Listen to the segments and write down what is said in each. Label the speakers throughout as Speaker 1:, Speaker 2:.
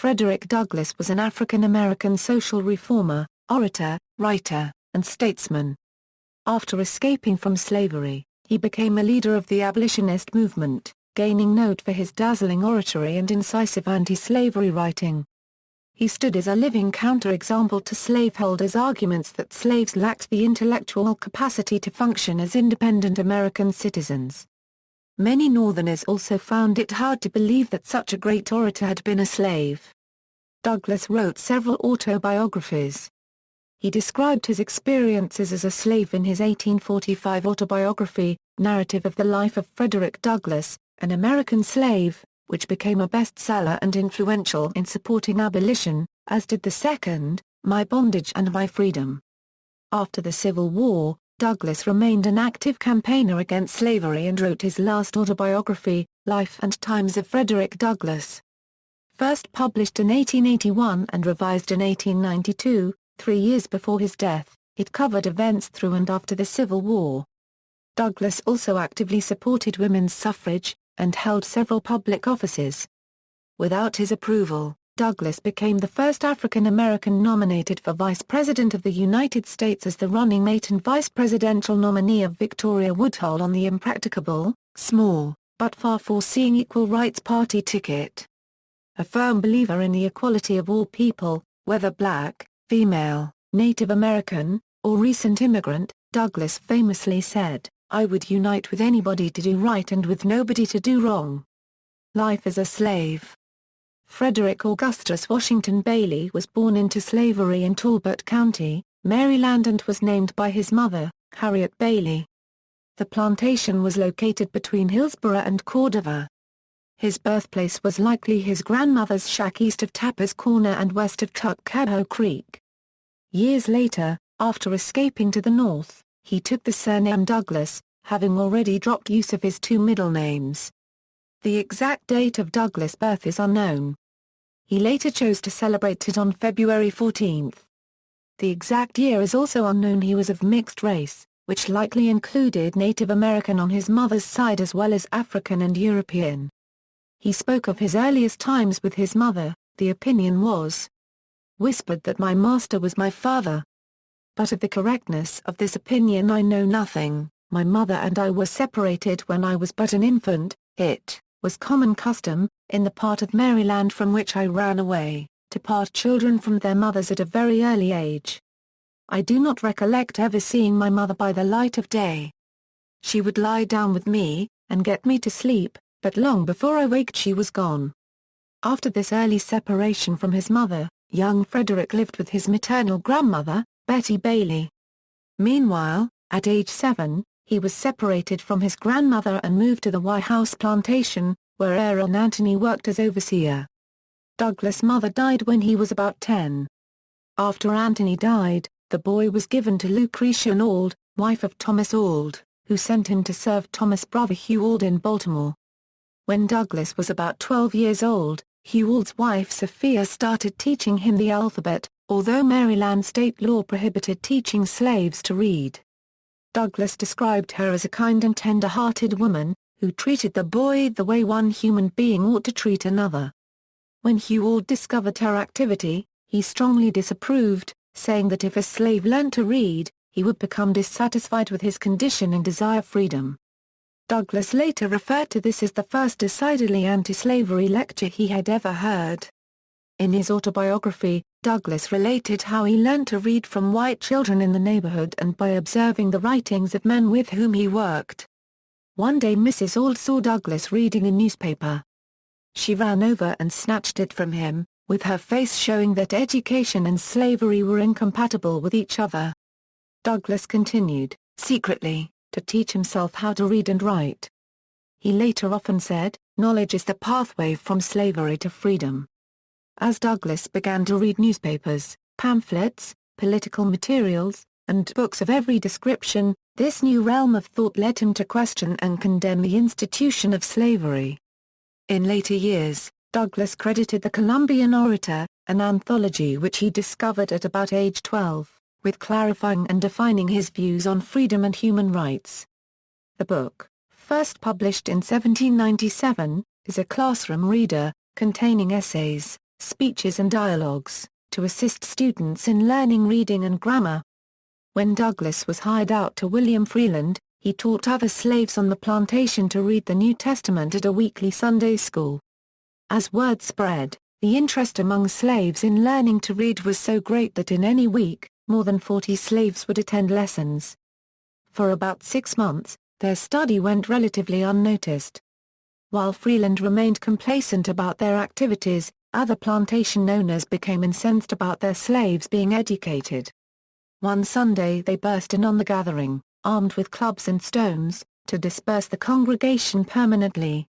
Speaker 1: Frederick Douglass was an African-American social reformer, orator, writer, and statesman. After escaping from slavery, he became a leader of the abolitionist movement, gaining note for his dazzling oratory and incisive anti-slavery writing. He stood as a living counterexample to slaveholders' arguments that slaves lacked the intellectual capacity to function as independent American citizens. Many Northerners also found it hard to believe that such a great orator had been a slave. Douglass wrote several autobiographies. He described his experiences as a slave in his 1845 autobiography, Narrative of the Life of Frederick Douglass, an American Slave, which became a bestseller and influential in supporting abolition, as did the second, My Bondage and My Freedom. After the Civil War, Douglass remained an active campaigner against slavery and wrote his last autobiography, Life and Times of Frederick Douglass. First published in 1881 and revised in 1892, 3 years before his death, it covered events through and after the Civil War. Douglass also actively supported women's suffrage, and held several public offices. Without his approval, Douglass became the first African-American nominated for Vice President of the United States as the running mate and vice presidential nominee of Victoria Woodhull on the impracticable, small, but far foreseeing Equal Rights Party ticket. A firm believer in the equality of all people, whether black, female, Native American, or recent immigrant, Douglass famously said, "I would unite with anybody to do right and with nobody to do wrong." Life as a slave. Frederick Augustus Washington Bailey was born into slavery in Talbot County, Maryland, and was named by his mother, Harriet Bailey. The plantation was located between Hillsborough and Cordova. His birthplace was likely his grandmother's shack east of Tapper's Corner and west of Tuckahoe Creek. Years later, after escaping to the north, he took the surname Douglass, having already dropped use of his two middle names. The exact date of Douglass' birth is unknown. He later chose to celebrate it on February 14. The exact year is also unknown. He was of mixed race, which likely included Native American on his mother's side as well as African and European. He spoke of his earliest times with his mother. The opinion was whispered that my master was my father. But of the correctness of this opinion I know nothing. My mother and I were separated when I was but an infant. It was common custom, in the part of Maryland from which I ran away, to part children from their mothers at a very early age. I do not recollect ever seeing my mother by the light of day. She would lie down with me, and get me to sleep, but long before I waked she was gone. After this early separation from his mother, young Frederick lived with his maternal grandmother, Betty Bailey. Meanwhile, at age 7, he was separated from his grandmother and moved to the White House plantation, where Aaron Anthony worked as overseer. Douglass' mother died when he was about 10. After Anthony died, the boy was given to Lucretia Auld, wife of Thomas Auld, who sent him to serve Thomas' brother Hugh Auld in Baltimore. When Douglass was about 12 years old, Hugh Auld's wife Sophia started teaching him the alphabet, although Maryland state law prohibited teaching slaves to read. Douglass described her as a kind and tender-hearted woman, who treated the boy the way one human being ought to treat another. When Hugh Auld discovered her activity, he strongly disapproved, saying that if a slave learned to read, he would become dissatisfied with his condition and desire freedom. Douglass later referred to this as the first decidedly anti-slavery lecture he had ever heard. In his autobiography, Douglass related how he learned to read from white children in the neighborhood and by observing the writings of men with whom he worked. One day Mrs. Auld saw Douglass reading a newspaper. She ran over and snatched it from him, with her face showing that education and slavery were incompatible with each other. Douglass continued, secretly, to teach himself how to read and write. He later often said, "Knowledge is the pathway from slavery to freedom." As Douglass began to read newspapers, pamphlets, political materials, and books of every description, this new realm of thought led him to question and condemn the institution of slavery. In later years, Douglass credited the Columbian Orator, an anthology which he discovered at about age 12, with clarifying and defining his views on freedom and human rights. The book, first published in 1797, is a classroom reader, containing essays, speeches and dialogues, to assist students in learning reading and grammar. When Douglass was hired out to William Freeland, he taught other slaves on the plantation to read the New Testament at a weekly Sunday school. As word spread, the interest among slaves in learning to read was so great that in any week, more than 40 slaves would attend lessons. For about 6 months, their study went relatively unnoticed. While Freeland remained complacent about their activities, other plantation owners became incensed about their slaves being educated. One Sunday they burst in on the gathering, armed with clubs and stones, to disperse the congregation permanently.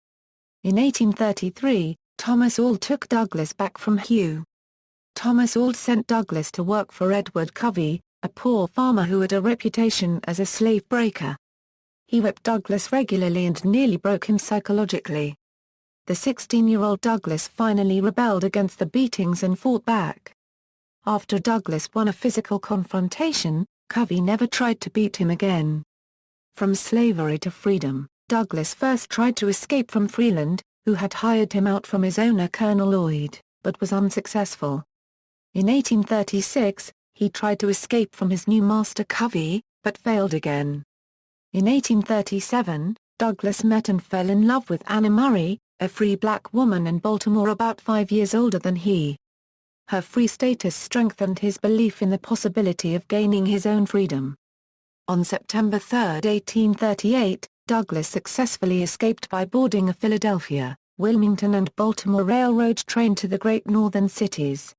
Speaker 1: In 1833, Thomas Auld took Douglass back from Hugh. Thomas Auld sent Douglass to work for Edward Covey, a poor farmer who had a reputation as a slave breaker. He whipped Douglass regularly and nearly broke him psychologically. The 16-year-old Douglass finally rebelled against the beatings and fought back. After Douglass won a physical confrontation, Covey never tried to beat him again. From slavery to freedom, Douglass first tried to escape from Freeland, who had hired him out from his owner Colonel Lloyd, but was unsuccessful. In 1836, he tried to escape from his new master Covey, but failed again. In 1837, Douglass met and fell in love with Anna Murray, a free black woman in Baltimore about 5 years older than he. Her free status strengthened his belief in the possibility of gaining his own freedom. On September 3, 1838, Douglass successfully escaped by boarding a Philadelphia, Wilmington and Baltimore Railroad train to the great northern cities.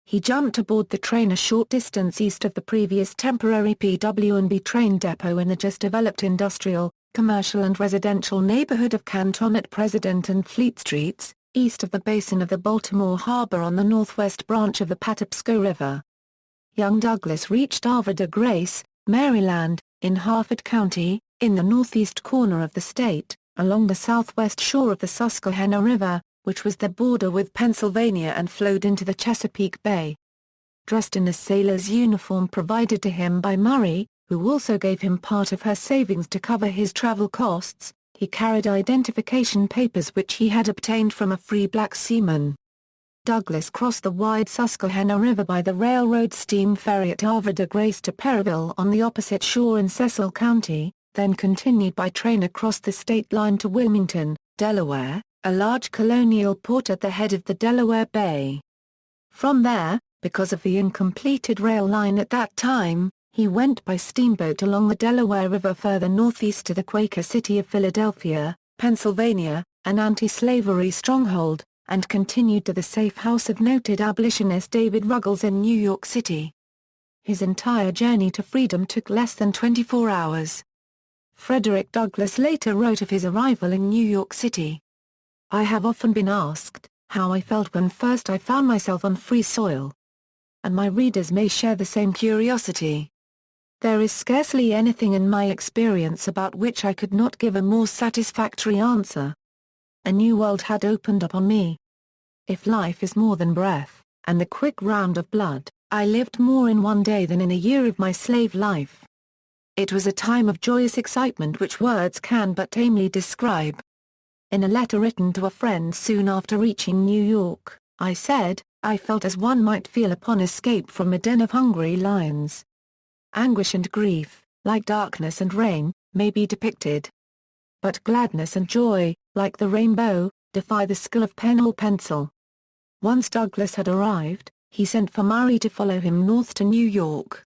Speaker 1: He jumped aboard the train a short distance east of the previous temporary PW&B train depot in the just-developed industrial, commercial and residential neighborhood of Canton at President and Fleet Streets, east of the basin of the Baltimore Harbor on the northwest branch of the Patapsco River. Young Douglass reached Havre de Grace, Maryland, in Harford County, in the northeast corner of the state, along the southwest shore of the Susquehanna River, which was the border with Pennsylvania and flowed into the Chesapeake Bay. Dressed in a sailor's uniform provided to him by Murray, who also gave him part of her savings to cover his travel costs, he carried identification papers which he had obtained from a free black seaman. Douglass crossed the wide Susquehanna River by the railroad steam ferry at Havre de Grace to Perryville on the opposite shore in Cecil County, then continued by train across the state line to Wilmington, Delaware, a large colonial port at the head of the Delaware Bay. From there, because of the incompleted rail line at that time, he went by steamboat along the Delaware River further northeast to the Quaker city of Philadelphia, Pennsylvania, an anti-slavery stronghold, and continued to the safe house of noted abolitionist David Ruggles in New York City. His entire journey to freedom took less than 24 hours. Frederick Douglass later wrote of his arrival in New York City. "I have often been asked, how I felt when first I found myself on free soil. And my readers may share the same curiosity. There is scarcely anything in my experience about which I could not give a more satisfactory answer. A new world had opened up on me. If life is more than breath, and the quick round of blood, I lived more in one day than in a year of my slave life. It was a time of joyous excitement which words can but tamely describe." In a letter written to a friend soon after reaching New York, I said, "I felt as one might feel upon escape from a den of hungry lions. Anguish and grief, like darkness and rain, may be depicted. But gladness and joy, like the rainbow, defy the skill of pen or pencil." Once Douglass had arrived, he sent for Murray to follow him north to New York.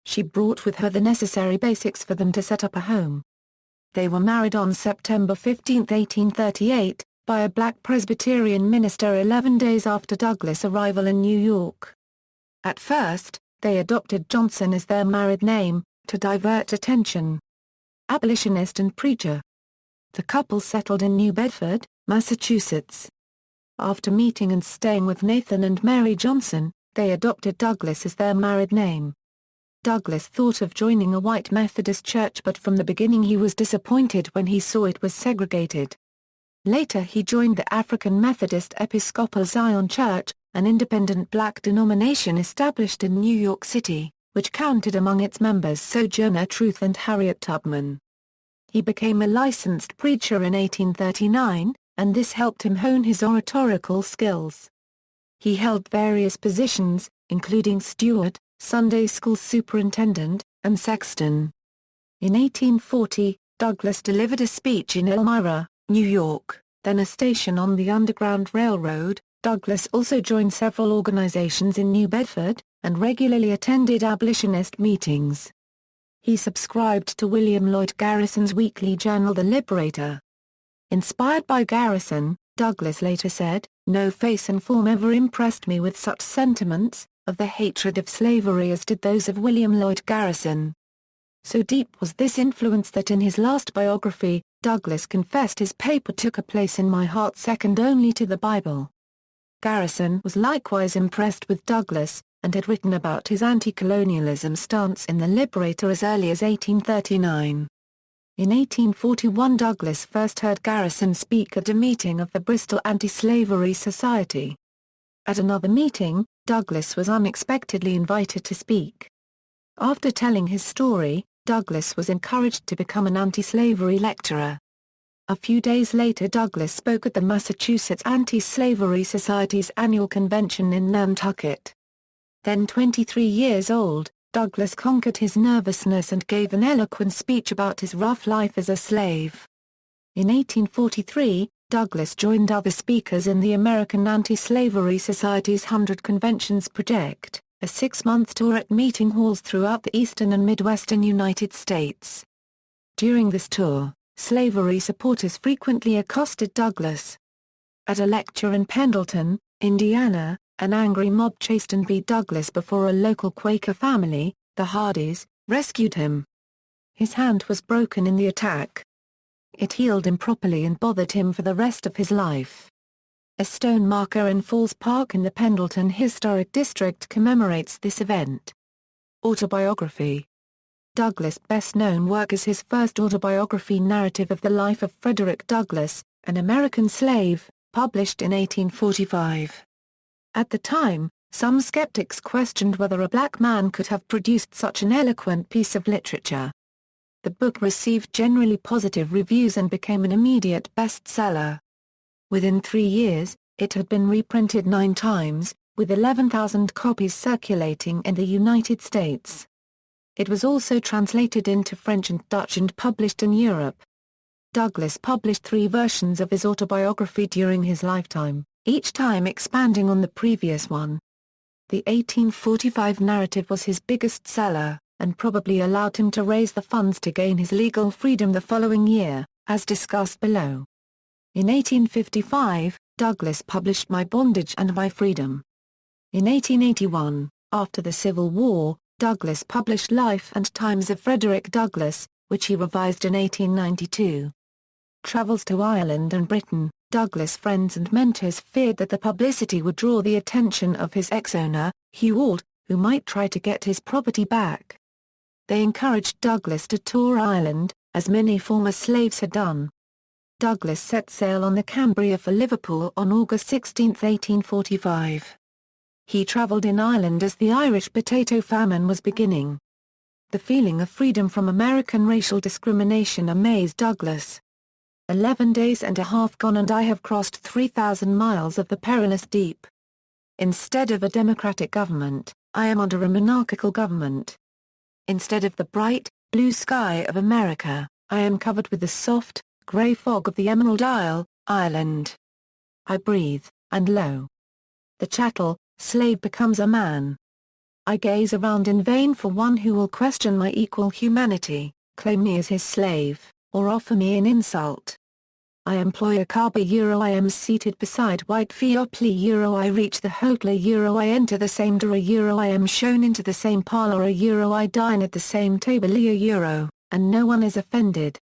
Speaker 1: She brought with her the necessary basics for them to set up a home. They were married on September 15, 1838, by a black Presbyterian minister 11 days after Douglass' arrival in New York. At first, they adopted Johnson as their married name, to divert attention. Abolitionist and preacher. The couple settled in New Bedford, Massachusetts. After meeting and staying with Nathan and Mary Johnson, they adopted Douglass as their married name. Douglass thought of joining a white Methodist church, but from the beginning he was disappointed when he saw it was segregated. Later he joined the African Methodist Episcopal Zion Church, an independent black denomination established in New York City, which counted among its members Sojourner Truth and Harriet Tubman. He became a licensed preacher in 1839, and this helped him hone his oratorical skills. He held various positions, including steward, Sunday school superintendent, and sexton. In 1840, Douglass delivered a speech in Elmira, New York, then a station on the Underground Railroad. Douglass also joined several organizations in New Bedford, and regularly attended abolitionist meetings. He subscribed to William Lloyd Garrison's weekly journal The Liberator. Inspired by Garrison, Douglass later said, "No face and form ever impressed me with such sentiments of the hatred of slavery as did those of William Lloyd Garrison." So deep was this influence that in his last biography, Douglass confessed his paper took a place in my heart second only to the Bible. Garrison was likewise impressed with Douglass, and had written about his anti-colonialism stance in The Liberator as early as 1839. In 1841 Douglass first heard Garrison speak at a meeting of the Bristol Anti-Slavery Society. At another meeting, Douglass was unexpectedly invited to speak. After telling his story, Douglass was encouraged to become an anti-slavery lecturer. A few days later Douglass spoke at the Massachusetts Anti-Slavery Society's annual convention in Nantucket. Then 23 years old, Douglass conquered his nervousness and gave an eloquent speech about his rough life as a slave. In 1843, Douglass joined other speakers in the American Anti-Slavery Society's 100 Conventions Project, a 6-month tour at meeting halls throughout the eastern and midwestern United States. During this tour, slavery supporters frequently accosted Douglass. At a lecture in Pendleton, Indiana, an angry mob chased and beat Douglass before a local Quaker family, the Hardys, rescued him. His hand was broken in the attack. It healed improperly and bothered him for the rest of his life. A stone marker in Falls Park in the Pendleton Historic District commemorates this event. Autobiography. Douglass' best-known work is his first autobiography narrative of the life of Frederick Douglass, an American slave, published in 1845. At the time, some skeptics questioned whether a black man could have produced such an eloquent piece of literature. The book received generally positive reviews and became an immediate bestseller. Within 3 years, it had been reprinted 9 times, with 11,000 copies circulating in the United States. It was also translated into French and Dutch and published in Europe. Douglass published 3 versions of his autobiography during his lifetime, each time expanding on the previous one. The 1845 narrative was his biggest seller, and probably allowed him to raise the funds to gain his legal freedom the following year, as discussed below. In 1855, Douglass published My Bondage and My Freedom. In 1881, after the Civil War, Douglass published Life and Times of Frederick Douglass, which he revised in 1892. Travels to Ireland and Britain. Douglass' friends and mentors feared that the publicity would draw the attention of his ex-owner, Hugh Ault, who might try to get his property back. They encouraged Douglass to tour Ireland, as many former slaves had done. Douglass set sail on the Cambria for Liverpool on August 16, 1845. He travelled in Ireland as the Irish potato famine was beginning. The feeling of freedom from American racial discrimination amazed Douglass. 11 days and a half gone and I have crossed 3,000 miles of the perilous deep. Instead of a democratic government, I am under a monarchical government. Instead of the bright, blue sky of America, I am covered with the soft, grey fog of the Emerald Isle, Ireland. I breathe, and lo! The chattel, slave becomes a man. I gaze around in vain for one who will question my equal humanity, claim me as his slave, or offer me an insult. I employ a carber I am seated beside white Fiopli I reach the hotel I enter the same door I am shown into the same parlor I dine at the same table and no one is offended.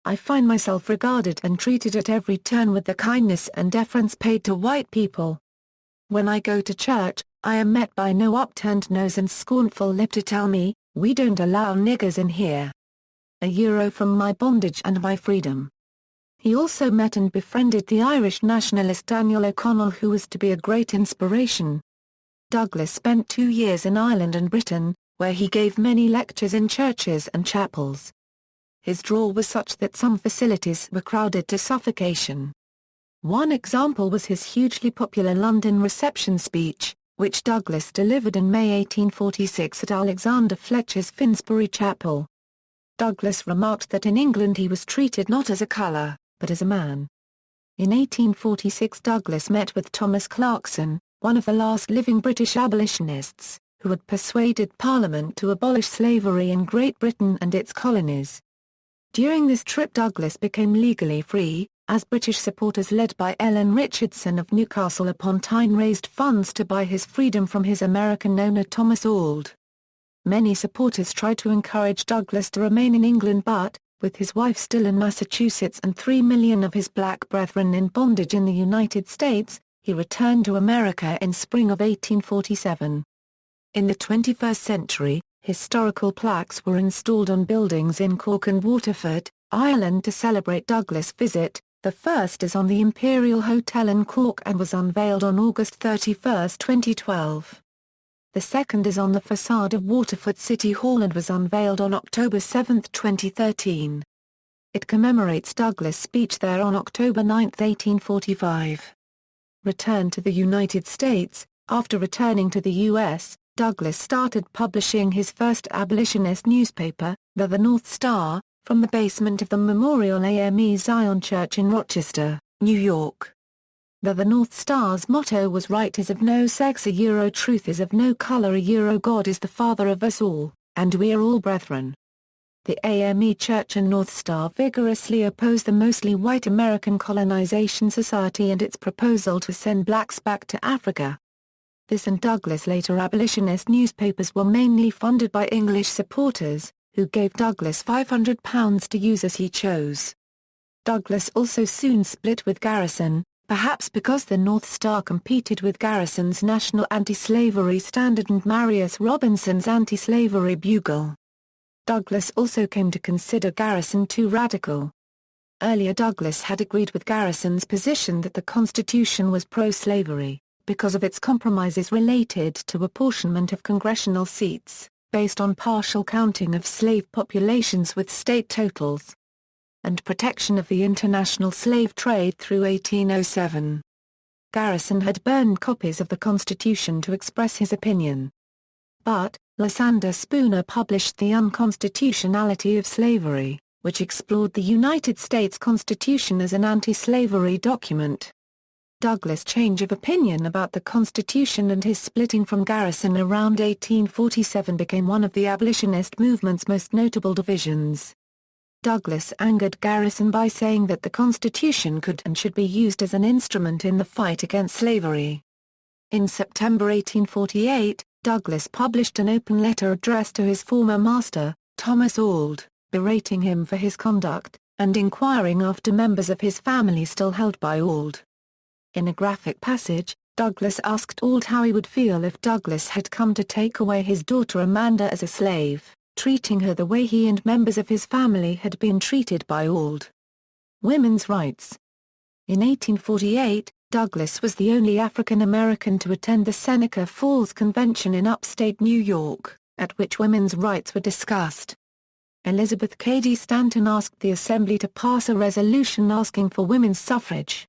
Speaker 1: I find myself regarded and treated at every turn with the kindness and deference paid to white people. When I go to church, I am met by no upturned nose and scornful lip to tell me, we don't allow niggers in here. From My Bondage and My Freedom. He also met and befriended the Irish nationalist Daniel O'Connell, who was to be a great inspiration. Douglass spent 2 years in Ireland and Britain, where he gave many lectures in churches and chapels. His drawl was such that some facilities were crowded to suffocation. One example was his hugely popular London reception speech, which Douglass delivered in May 1846 at Alexander Fletcher's Finsbury Chapel. Douglass remarked that in England he was treated not as a colour, but as a man. In 1846 Douglass met with Thomas Clarkson, one of the last living British abolitionists, who had persuaded Parliament to abolish slavery in Great Britain and its colonies. During this trip Douglass became legally free, as British supporters led by Ellen Richardson of Newcastle upon Tyne raised funds to buy his freedom from his American owner Thomas Auld. Many supporters tried to encourage Douglass to remain in England but, with his wife still in Massachusetts and 3 million of his black brethren in bondage in the United States, he returned to America in spring of 1847. In the 21st century, historical plaques were installed on buildings in Cork and Waterford, Ireland to celebrate Douglass' visit. The first is on the Imperial Hotel in Cork and was unveiled on August 31, 2012. The second is on the facade of Waterford City Hall and was unveiled on October 7, 2013. It commemorates Douglass' speech there on October 9, 1845. Returned to the United States. After returning to the U.S., Douglass started publishing his first abolitionist newspaper, The North Star, from the basement of the Memorial AME Zion Church in Rochester, New York. The North Star's motto was "Right is of no sex, truth is of no color, God is the Father of us all, and we are all brethren." The AME Church and North Star vigorously opposed the mostly white American Colonization Society and its proposal to send blacks back to Africa. This and Douglass' later abolitionist newspapers were mainly funded by English supporters, who gave Douglass £500 to use as he chose. Douglass also soon split with Garrison, perhaps because the North Star competed with Garrison's National Anti-Slavery Standard and Marius Robinson's Anti-Slavery Bugle. Douglass also came to consider Garrison too radical. Earlier Douglass had agreed with Garrison's position that the Constitution was pro-slavery, because of its compromises related to apportionment of congressional seats, based on partial counting of slave populations with state totals, and protection of the international slave trade through 1807. Garrison had burned copies of the Constitution to express his opinion. But, Lysander Spooner published The Unconstitutionality of Slavery, which explored the United States Constitution as an anti-slavery document. Douglass' change of opinion about the Constitution and his splitting from Garrison around 1847 became one of the abolitionist movement's most notable divisions. Douglass angered Garrison by saying that the Constitution could and should be used as an instrument in the fight against slavery. In September 1848, Douglass published an open letter addressed to his former master, Thomas Auld, berating him for his conduct, and inquiring after members of his family still held by Auld. In a graphic passage, Douglass asked Auld how he would feel if Douglass had come to take away his daughter Amanda as a slave, treating her the way he and members of his family had been treated by Auld. Women's rights. In 1848, Douglass was the only African American to attend the Seneca Falls Convention in upstate New York, at which women's rights were discussed. Elizabeth Cady Stanton asked the Assembly to pass a resolution asking for women's suffrage.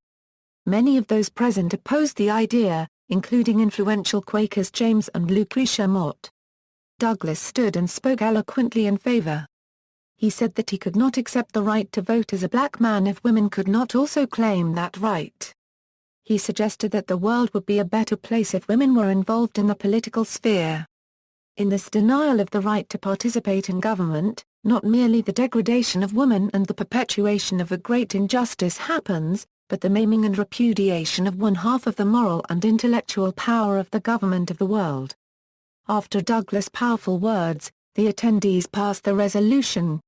Speaker 1: Many of those present opposed the idea, including influential Quakers James and Lucretia Mott. Douglass stood and spoke eloquently in favor. He said that he could not accept the right to vote as a black man if women could not also claim that right. He suggested that the world would be a better place if women were involved in the political sphere. In this denial of the right to participate in government, not merely the degradation of women and the perpetuation of a great injustice happens, but the maiming and repudiation of one half of the moral and intellectual power of the government of the world. After Douglass' powerful words, the attendees passed the resolution.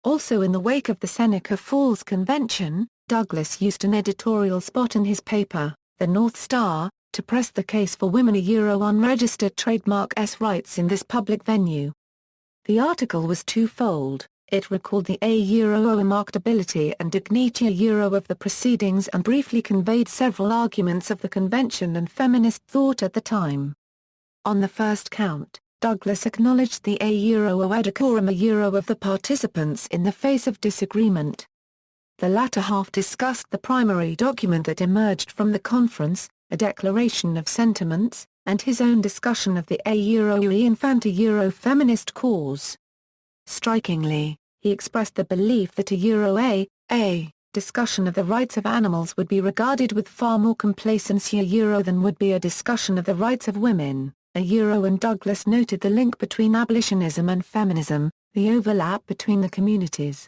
Speaker 1: Also in the wake of the Seneca Falls Convention, Douglass used an editorial spot in his paper, The North Star, to press the case for women unregistered trademark rights in this public venue. The article was twofold. It recalled the marketability and dignity of the proceedings and briefly conveyed several arguments of the convention and feminist thought at the time. On the first count, Douglass acknowledged the decorum of the participants in the face of disagreement. The latter half discussed the primary document that emerged from the conference, a declaration of sentiments, and his own discussion of the Infanta-feminist cause. Strikingly, he expressed the belief that a discussion of the rights of animals would be regarded with far more complacency than would be a discussion of the rights of women, and Douglass noted the link between abolitionism and feminism, the overlap between the communities.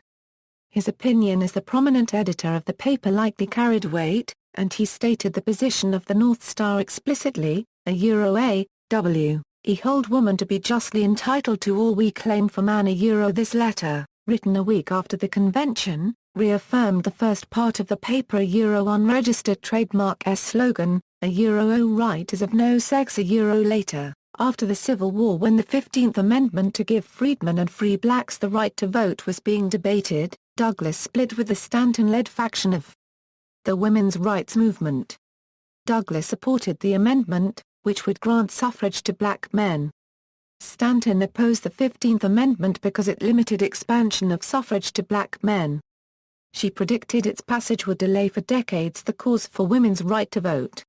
Speaker 1: His opinion as the prominent editor of the paper likely carried weight, and he stated the position of the North Star explicitly, we hold woman to be justly entitled to all we claim for man. This letter, written a week after the convention, reaffirmed the first part of the paper unregistered trademark's slogan, O right is of no sex. Later, after the Civil War, when the 15th Amendment to give freedmen and free blacks the right to vote was being debated, Douglass split with the Stanton-led faction of the women's rights movement. Douglass supported the amendment, which would grant suffrage to black men. Stanton opposed the 15th Amendment because it limited expansion of suffrage to black men. She predicted its passage would delay for decades the cause for women's right to vote.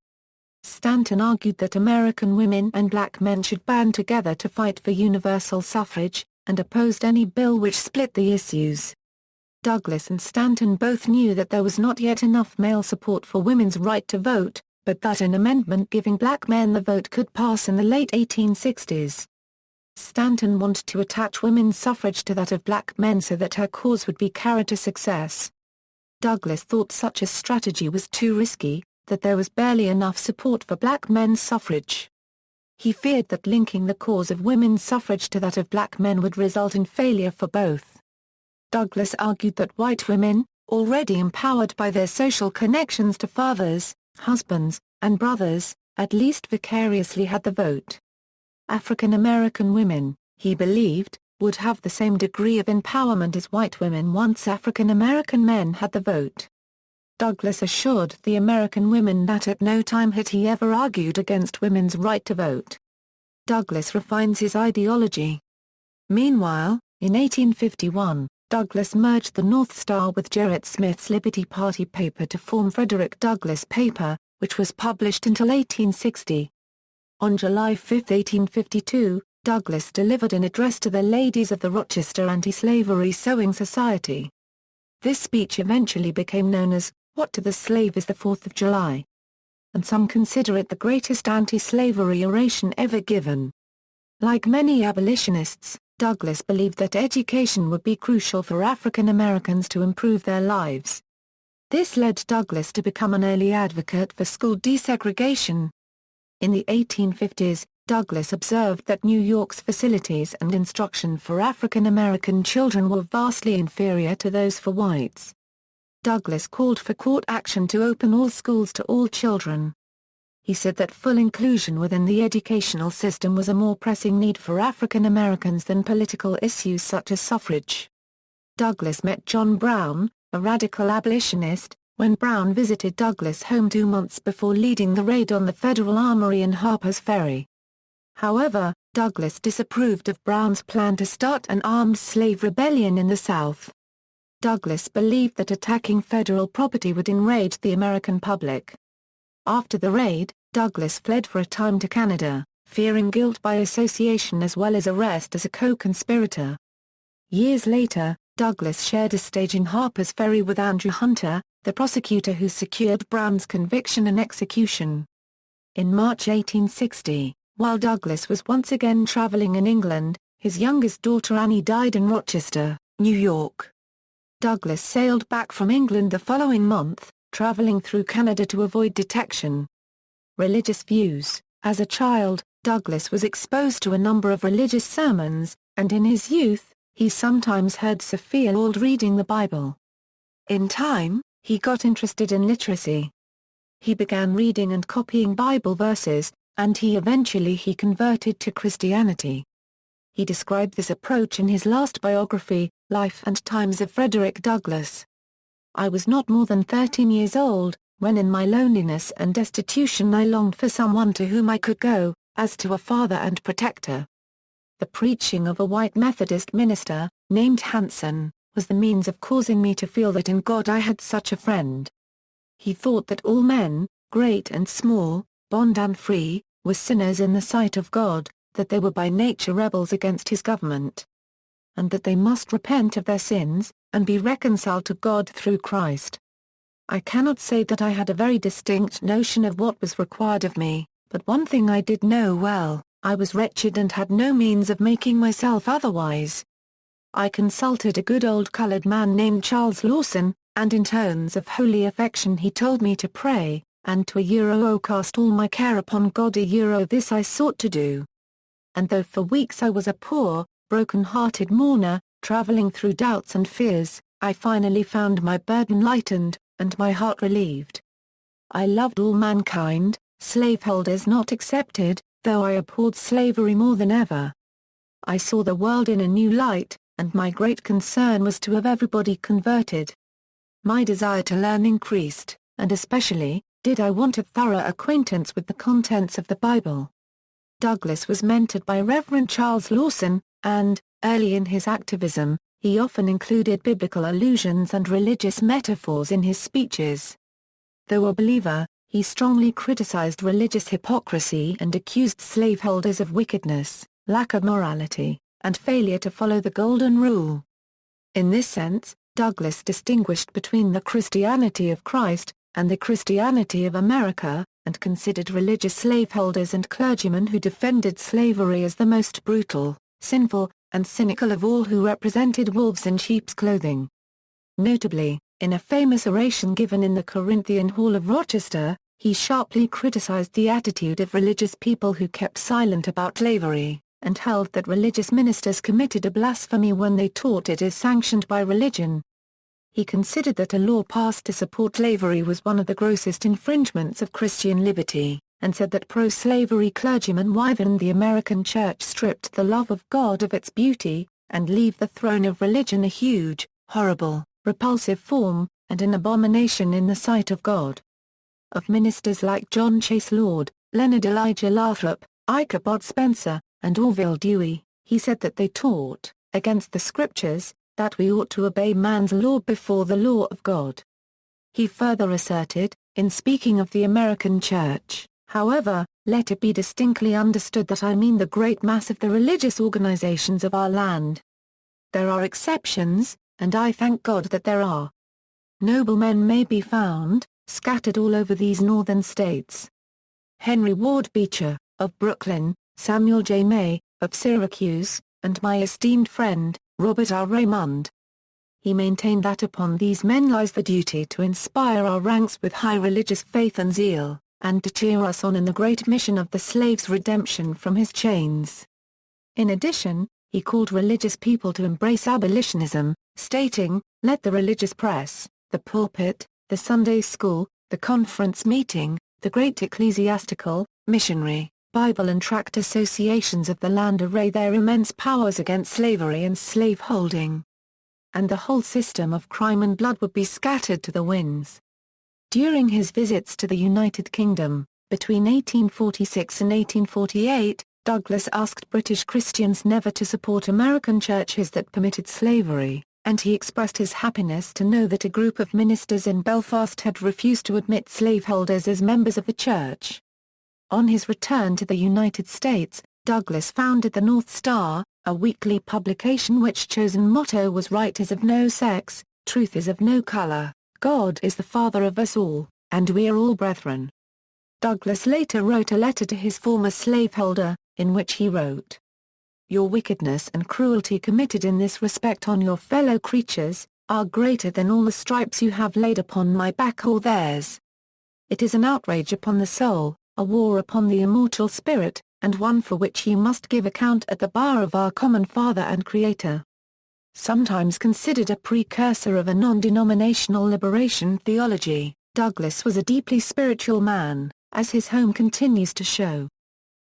Speaker 1: Stanton argued that American women and black men should band together to fight for universal suffrage, and opposed any bill which split the issues. Douglass and Stanton both knew that there was not yet enough male support for women's right to vote, but that an amendment giving black men the vote could pass in the late 1860s. Stanton wanted to attach women's suffrage to that of black men so that her cause would be carried to success. Douglass thought such a strategy was too risky, that there was barely enough support for black men's suffrage. He feared that linking the cause of women's suffrage to that of black men would result in failure for both. Douglass argued that white women, already empowered by their social connections to fathers, husbands, and brothers, at least vicariously had the vote. African American women, he believed, would have the same degree of empowerment as white women once African American men had the vote. Douglass assured the American women that at no time had he ever argued against women's right to vote. Douglass refines his ideology. Meanwhile, in 1851, Douglass merged the North Star with Gerrit Smith's Liberty Party paper to form Frederick Douglass paper, which was published until 1860. On July 5, 1852, Douglass delivered an address to the ladies of the Rochester Anti-Slavery Sewing Society. This speech eventually became known as, "What to the Slave is the 4th of July?" and some consider it the greatest anti-slavery oration ever given. Like many abolitionists, Douglass believed that education would be crucial for African Americans to improve their lives. This led Douglass to become an early advocate for school desegregation. In the 1850s, Douglass observed that New York's facilities and instruction for African American children were vastly inferior to those for whites. Douglass called for court action to open all schools to all children. He said that full inclusion within the educational system was a more pressing need for African Americans than political issues such as suffrage. Douglass met John Brown, a radical abolitionist, when Brown visited Douglass' home 2 months before leading the raid on the Federal Armory in Harper's Ferry. However, Douglass disapproved of Brown's plan to start an armed slave rebellion in the South. Douglass believed that attacking federal property would enrage the American public. After the raid, Douglass fled for a time to Canada, fearing guilt by association as well as arrest as a co-conspirator. Years later, Douglass shared a stage in Harper's Ferry with Andrew Hunter, the prosecutor who secured Brown's conviction and execution. In March 1860, while Douglass was once again traveling in England, his youngest daughter Annie died in Rochester, New York. Douglass sailed back from England the following month, traveling through Canada to avoid detection. Religious views. As a child, Douglass was exposed to a number of religious sermons, and in his youth, he sometimes heard Sophia Auld reading the Bible. In time, he got interested in literacy. He began reading and copying Bible verses, and he eventually converted to Christianity. He described this approach in his last biography, Life and Times of Frederick Douglass. "I was not more than 13 years old, when in my loneliness and destitution I longed for someone to whom I could go, as to a father and protector." The preaching of a white Methodist minister, named Hanson, was the means of causing me to feel that in God I had such a friend. He thought that all men, great and small, bond and free, were sinners in the sight of God, that they were by nature rebels against his government, and that they must repent of their sins, and be reconciled to God through Christ. I cannot say that I had a very distinct notion of what was required of me, but one thing I did know well: I was wretched and had no means of making myself otherwise. I consulted a good old colored man named Charles Lawson, and in tones of holy affection he told me to pray, and to cast all my care upon God. This I sought to do. And though for weeks I was a poor, broken-hearted mourner, traveling through doubts and fears, I finally found my burden lightened, and my heart relieved. I loved all mankind, slaveholders not excepted, though I abhorred slavery more than ever. I saw the world in a new light, and my great concern was to have everybody converted. My desire to learn increased, and especially, did I want a thorough acquaintance with the contents of the Bible. Douglass was mentored by Reverend Charles Lawson, and, early in his activism, he often included biblical allusions and religious metaphors in his speeches. Though a believer, he strongly criticized religious hypocrisy and accused slaveholders of wickedness, lack of morality, and failure to follow the Golden Rule. In this sense, Douglass distinguished between the Christianity of Christ and the Christianity of America, and considered religious slaveholders and clergymen who defended slavery as the most brutal, sinful, and cynical of all, who represented wolves in sheep's clothing. Notably, in a famous oration given in the Corinthian Hall of Rochester, he sharply criticized the attitude of religious people who kept silent about slavery, and held that religious ministers committed a blasphemy when they taught it as sanctioned by religion. He considered that a law passed to support slavery was one of the grossest infringements of Christian liberty, and said that pro-slavery clergymen widened the American church, stripped the love of God of its beauty, and leave the throne of religion a huge, horrible, repulsive form, and an abomination in the sight of God. Of ministers like John Chase Lord, Leonard Elijah Lathrop, Ichabod Spencer, and Orville Dewey, he said that they taught, against the Scriptures, that we ought to obey man's law before the law of God. He further asserted, in speaking of the American Church, however, let it be distinctly understood that I mean the great mass of the religious organizations of our land. There are exceptions, and I thank God that there are. Noble men may be found, scattered all over these northern states. Henry Ward Beecher, of Brooklyn, Samuel J. May, of Syracuse, and my esteemed friend, Robert R. Raymond. He maintained that upon these men lies the duty to inspire our ranks with high religious faith and zeal, and to cheer us on in the great mission of the slave's redemption from his chains. In addition, he called religious people to embrace abolitionism, stating, "Let the religious press, the pulpit, the Sunday school, the conference meeting, the great ecclesiastical, missionary, Bible and tract associations of the land array their immense powers against slavery and slaveholding. And the whole system of crime and blood would be scattered to the winds." During his visits to the United Kingdom, between 1846 and 1848, Douglass asked British Christians never to support American churches that permitted slavery, and he expressed his happiness to know that a group of ministers in Belfast had refused to admit slaveholders as members of the church. On his return to the United States, Douglass founded the North Star, a weekly publication which chosen motto was "Right is of no sex, truth is of no color, God is the Father of us all, and we are all brethren." Douglass later wrote a letter to his former slaveholder, in which he wrote, "Your wickedness and cruelty committed in this respect on your fellow creatures, are greater than all the stripes you have laid upon my back or theirs. It is an outrage upon the soul, a war upon the immortal spirit, and one for which you must give account at the bar of our common Father and Creator." Sometimes considered a precursor of a non-denominational liberation theology, Douglass was a deeply spiritual man, as his home continues to show.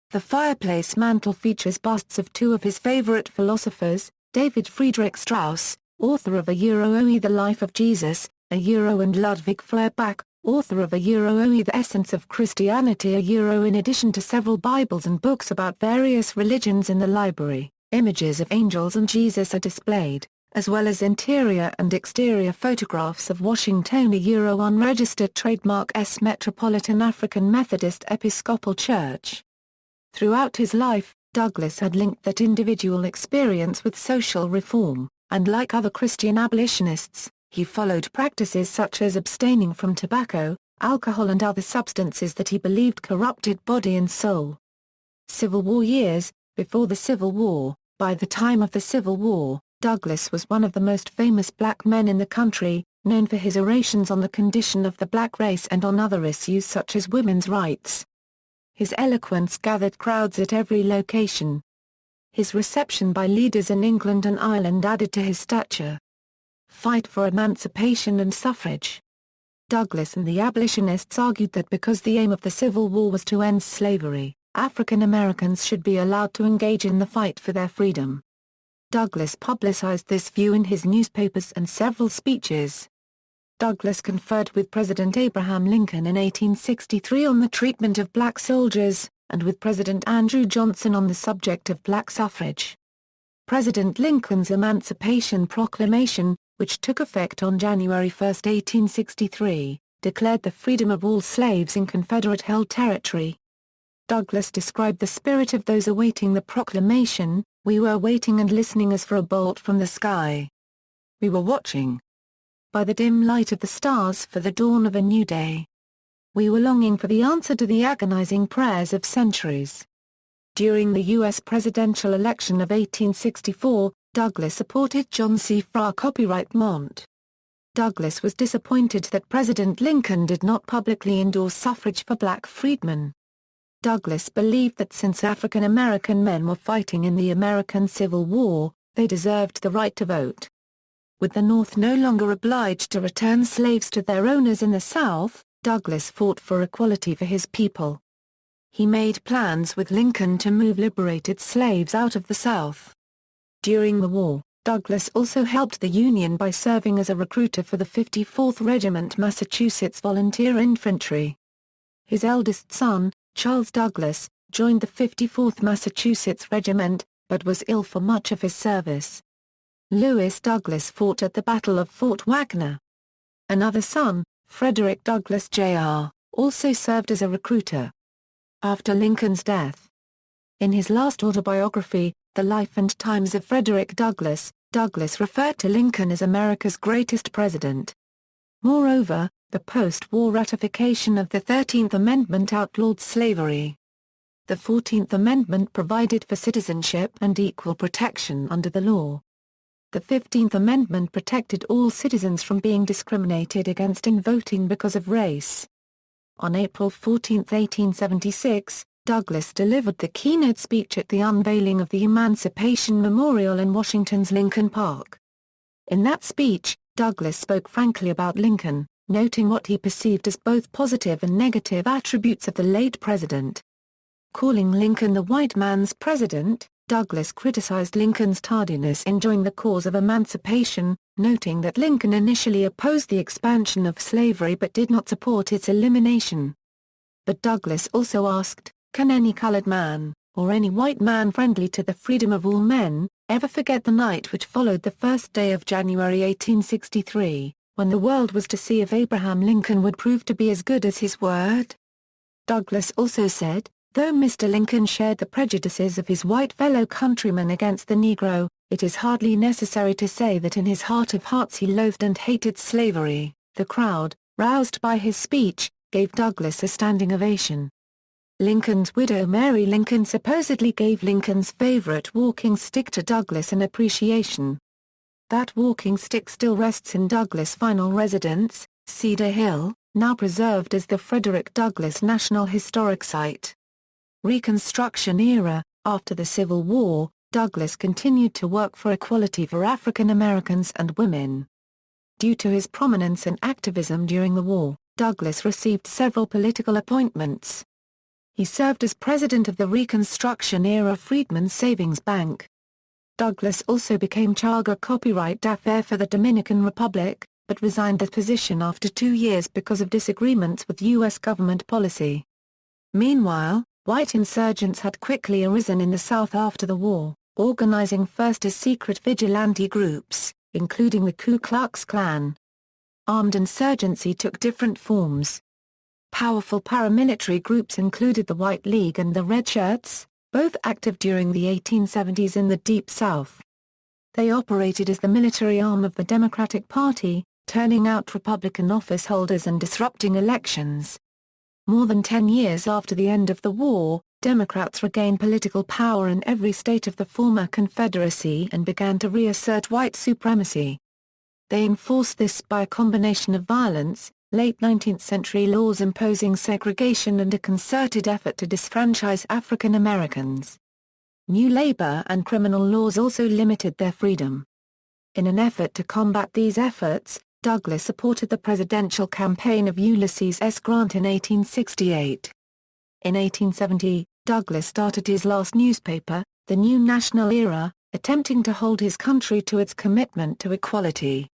Speaker 1: The fireplace mantel features busts of two of his favorite philosophers, David Friedrich Strauss, author of The Life of Jesus, and Ludwig Feuerbach, author of The Essence of Christianity. In addition to several Bibles and books about various religions in the library, images of angels and Jesus are displayed, as well as interior and exterior photographs of Washington unregistered trademark S Metropolitan African Methodist Episcopal Church. Throughout his life, Douglass had linked that individual experience with social reform, and like other Christian abolitionists, he followed practices such as abstaining from tobacco, alcohol and other substances that he believed corrupted body and soul. Civil War years. Before the Civil War, by the time of the Civil War, Douglass was one of the most famous black men in the country, known for his orations on the condition of the black race and on other issues such as women's rights. His eloquence gathered crowds at every location. His reception by leaders in England and Ireland added to his stature. Fight for emancipation and suffrage. Douglass and the abolitionists argued that because the aim of the Civil War was to end slavery, African Americans should be allowed to engage in the fight for their freedom. Douglass publicized this view in his newspapers and several speeches. Douglass conferred with President Abraham Lincoln in 1863 on the treatment of black soldiers, and with President Andrew Johnson on the subject of black suffrage. President Lincoln's Emancipation Proclamation, which took effect on January 1, 1863, declared the freedom of all slaves in Confederate-held territory. Douglass described the spirit of those awaiting the proclamation: "We were waiting and listening as for a bolt from the sky. We were watching by the dim light of the stars for the dawn of a new day. We were longing for the answer to the agonizing prayers of centuries." During the U.S. presidential election of 1864, Douglass supported John C. Farrar copyright Mont. Douglass was disappointed that President Lincoln did not publicly endorse suffrage for black freedmen. Douglass believed that since African American men were fighting in the American Civil War, they deserved the right to vote. With the North no longer obliged to return slaves to their owners in the South, Douglass fought for equality for his people. He made plans with Lincoln to move liberated slaves out of the South. During the war, Douglass also helped the Union by serving as a recruiter for the 54th Regiment Massachusetts Volunteer Infantry. His eldest son, Charles Douglass, joined the 54th Massachusetts Regiment, but was ill for much of his service. Lewis Douglass fought at the Battle of Fort Wagner. Another son, Frederick Douglass Jr., also served as a recruiter. After Lincoln's death. In his last autobiography, The Life and Times of Frederick Douglass, Douglass referred to Lincoln as America's greatest president. Moreover, the post-war ratification of the 13th Amendment outlawed slavery. The 14th Amendment provided for citizenship and equal protection under the law. The 15th Amendment protected all citizens from being discriminated against in voting because of race. On April 14, 1876, Douglass delivered the keynote speech at the unveiling of the Emancipation Memorial in Washington's Lincoln Park. In that speech, Douglass spoke frankly about Lincoln, noting what he perceived as both positive and negative attributes of the late president. Calling Lincoln the white man's president, Douglass criticized Lincoln's tardiness in joining the cause of emancipation, noting that Lincoln initially opposed the expansion of slavery but did not support its elimination. But Douglass also asked, "Can any colored man, or any white man friendly to the freedom of all men, ever forget the night which followed the first day of January 1863, when the world was to see if Abraham Lincoln would prove to be as good as his word?" Douglass also said, though Mr. Lincoln shared the prejudices of his white fellow countrymen against the Negro, it is hardly necessary to say that in his heart of hearts he loathed and hated slavery. The crowd, roused by his speech, gave Douglass a standing ovation. Lincoln's widow Mary Lincoln supposedly gave Lincoln's favorite walking stick to Douglass in appreciation. That walking stick still rests in Douglass' final residence, Cedar Hill, now preserved as the Frederick Douglass National Historic Site. Reconstruction era. After the Civil War, Douglass continued to work for equality for African Americans and women. Due to his prominence and activism during the war, Douglass received several political appointments. He served as president of the Reconstruction era Freedmen's Savings Bank. Douglass also became Chaga copyright d'affaires for the Dominican Republic, but resigned that position after 2 years because of disagreements with U.S. government policy. Meanwhile, white insurgents had quickly arisen in the South after the war, organizing first as secret vigilante groups, including the Ku Klux Klan. Armed insurgency took different forms. Powerful paramilitary groups included the White League and the Red Shirts, both active during the 1870s in the Deep South. They operated as the military arm of the Democratic Party, turning out Republican office holders and disrupting elections. More than 10 years after the end of the war, Democrats regained political power in every state of the former Confederacy and began to reassert white supremacy. They enforced this by a combination of violence, late 19th century laws imposing segregation and a concerted effort to disfranchise African Americans. New labor and criminal laws also limited their freedom. In an effort to combat these efforts, Douglass supported the presidential campaign of Ulysses S. Grant in 1868. In 1870, Douglass started his last newspaper, The New National Era, attempting to hold his country to its commitment to equality.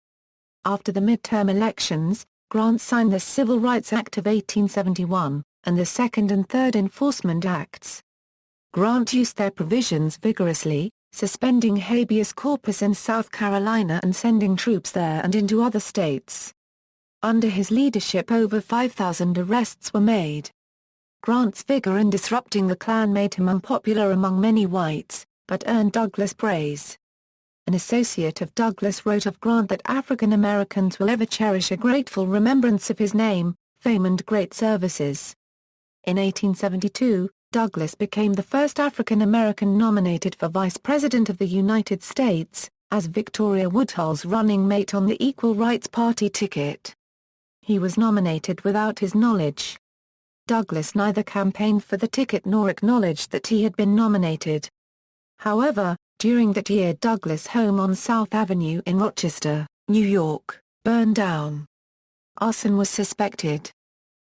Speaker 1: After the midterm elections, Grant signed the Civil Rights Act of 1871, and the Second and Third Enforcement Acts. Grant used their provisions vigorously, suspending habeas corpus in South Carolina and sending troops there and into other states. Under his leadership over 5,000 arrests were made. Grant's vigor in disrupting the Klan made him unpopular among many whites, but earned Douglass praise. An associate of Douglass wrote of Grant that African Americans will ever cherish a grateful remembrance of his name, fame and great services. In 1872, Douglass became the first African American nominated for Vice President of the United States, as Victoria Woodhull's running mate on the Equal Rights Party ticket. He was nominated without his knowledge. Douglass neither campaigned for the ticket nor acknowledged that he had been nominated. However, during that year Douglass' home on South Avenue in Rochester, New York, burned down. Arson was suspected.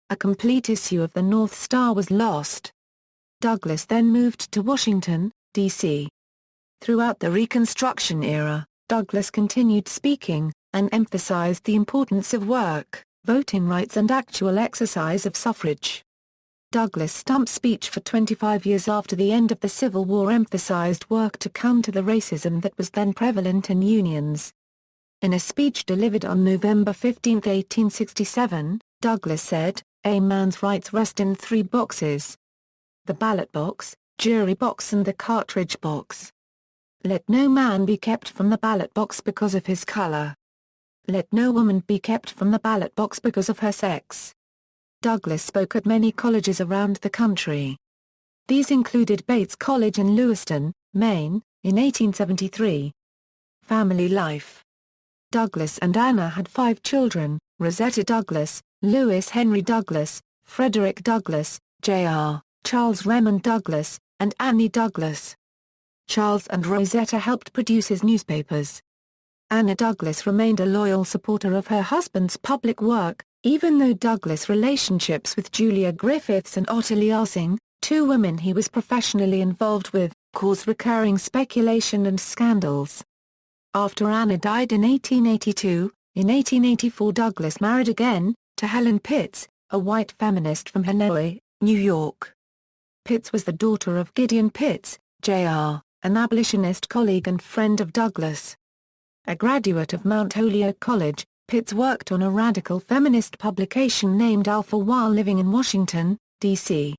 Speaker 1: A complete issue of the North Star was lost. Douglass then moved to Washington, D.C. Throughout the Reconstruction era, Douglass continued speaking, and emphasized the importance of work, voting rights and actual exercise of suffrage. Douglass' stump speech for 25 years after the end of the Civil War emphasized work to counter the racism that was then prevalent in unions. In a speech delivered on November 15, 1867, Douglass said, "A man's rights rest in three boxes: the ballot box, jury box and the cartridge box. Let no man be kept from the ballot box because of his color. Let no woman be kept from the ballot box because of her sex." Douglass spoke at many colleges around the country. These included Bates College in Lewiston, Maine, in 1873. Family life. Douglass and Anna had 5 children: Rosetta Douglass, Lewis Henry Douglass, Frederick Douglass, Jr., Charles Raymond Douglass, and Annie Douglass. Charles and Rosetta helped produce his newspapers. Anna Douglass remained a loyal supporter of her husband's public work, even though Douglass' relationships with Julia Griffiths and Ottilie Arsing, 2 women he was professionally involved with, caused recurring speculation and scandals. After Anna died in 1882, in 1884 Douglass married again, to Helen Pitts, a white feminist from Hanoi, New York. Pitts was the daughter of Gideon Pitts, Jr., an abolitionist colleague and friend of Douglass. A graduate of Mount Holyoke College, Pitts worked on a radical feminist publication named Alpha while living in Washington, D.C.